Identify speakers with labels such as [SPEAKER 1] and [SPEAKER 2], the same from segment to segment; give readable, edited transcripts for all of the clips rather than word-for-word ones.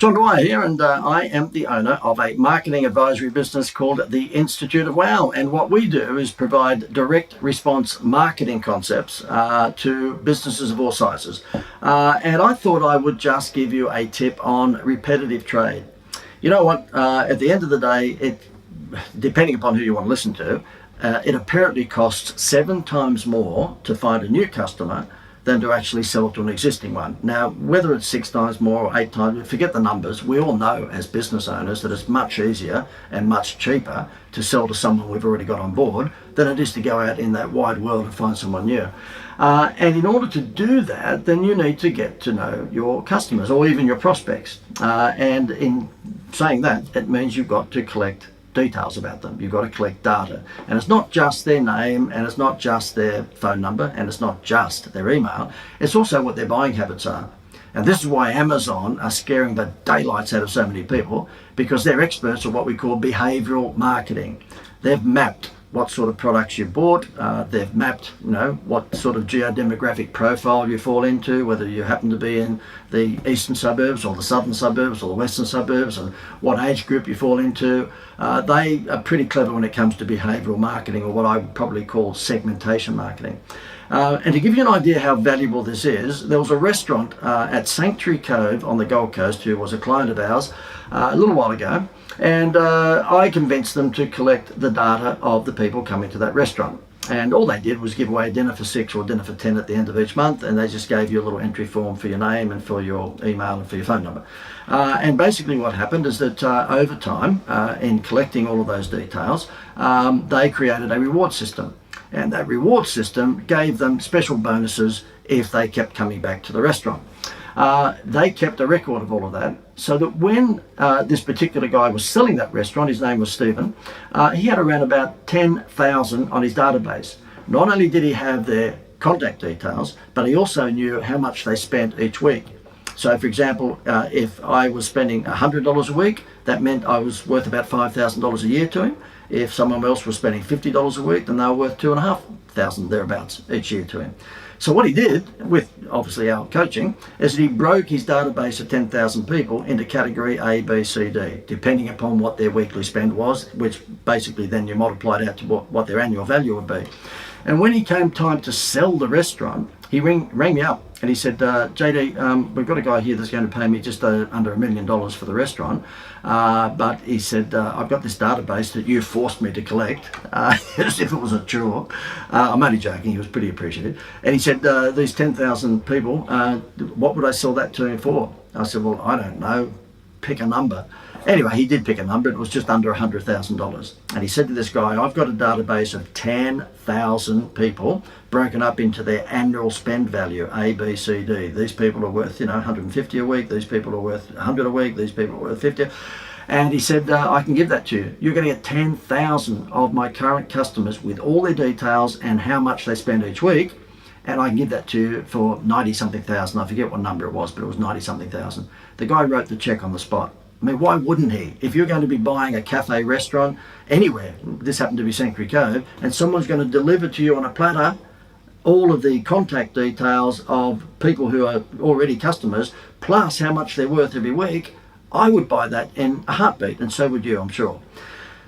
[SPEAKER 1] John Dwyer here, and I am the owner of a marketing advisory business called the Institute of Wow. And what we do is provide direct response marketing concepts to businesses of all sizes. And I thought I would just give you a tip on repetitive trade. You know what? At the end of the day, depending upon who you want to listen to, it apparently costs 7 times more to find a new customer than to actually sell it to an existing one. Now, whether it's 6 times more or 8 times, forget the numbers. We all know as business owners that it's much easier and much cheaper to sell to someone we've already got on board than it is to go out in that wide world and find someone new. And in order to do that, then you need to get to know your customers or even your prospects. And in saying that, it means you've got to collect details about them. You've got to collect data, and it's not just their name, and it's not just their phone number, and it's not just their email. It's also what their buying habits are. And this is why Amazon are scaring the daylights out of so many people, because they're experts at what we call behavioral marketing. They've mapped what sort of products you bought. They've mapped, what sort of geodemographic profile you fall into, whether you happen to be in the eastern suburbs or the southern suburbs or the western suburbs, and what age group you fall into. They are pretty clever when it comes to behavioral marketing, or what I would probably call segmentation marketing. And to give you an idea how valuable this is, there was a restaurant at Sanctuary Cove on the Gold Coast who was a client of ours a little while ago, and I convinced them to collect the data of the people coming to that restaurant. And all they did was give away a dinner for 6 or a dinner for 10 at the end of each month, and they just gave you a little entry form for your name and for your email and for your phone number. And basically what happened is that over time, in collecting all of those details, they created a reward system. And that reward system gave them special bonuses if they kept coming back to the restaurant. They kept a record of all of that, so that when this particular guy was selling that restaurant, his name was Stephen, he had around about 10,000 on his database. Not only did he have their contact details, but he also knew how much they spent each week. So for example, if I was spending $100 a week, that meant I was worth about $5,000 a year to him. If someone else was spending $50 a week, then they were worth $2,500 thereabouts each year to him. So what he did, with obviously our coaching, is that he broke his database of 10,000 people into category A, B, C, D, depending upon what their weekly spend was, which basically then you multiplied out to what their annual value would be. And when he came time to sell the restaurant, he rang me up and he said, JD, we've got a guy here that's going to pay me just under $1 million for the restaurant. But he said, I've got this database that you forced me to collect, as if it was a chore. I'm only joking, he was pretty appreciative. And he said, these 10,000 people, what would I sell that to him for? I said, well, I don't know, pick a number. Anyway, he did pick a number. It was just under $100,000. And he said to this guy, I've got a database of 10,000 people broken up into their annual spend value, A, B, C, D. These people are worth, 150 a week. These people are worth 100 a week. These people are worth 50. And he said, I can give that to you. You're going to get 10,000 of my current customers with all their details and how much they spend each week. And I can give that to you for 90-something thousand. I forget what number it was, but it was 90-something thousand. The guy wrote the check on the spot. I mean, why wouldn't he? If you're going to be buying a cafe, restaurant, anywhere, this happened to be Sanctuary Cove, and someone's going to deliver to you on a platter all of the contact details of people who are already customers, plus how much they're worth every week, I would buy that in a heartbeat, and so would you, I'm sure.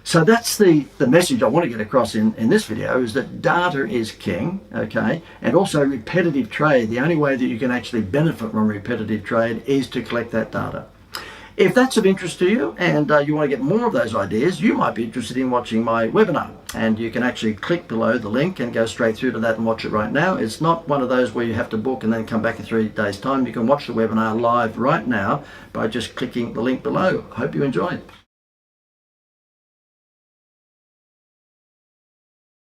[SPEAKER 1] So that's the message I want to get across in this video, is that data is king, okay? And also repetitive trade. The only way that you can actually benefit from repetitive trade is to collect that data. If that's of interest to you and you want to get more of those ideas, you might be interested in watching my webinar. And you can actually click below the link and go straight through to that and watch it right now. It's not one of those where you have to book and then come back in 3 days' time. You can watch the webinar live right now by just clicking the link below. Hope you enjoy it.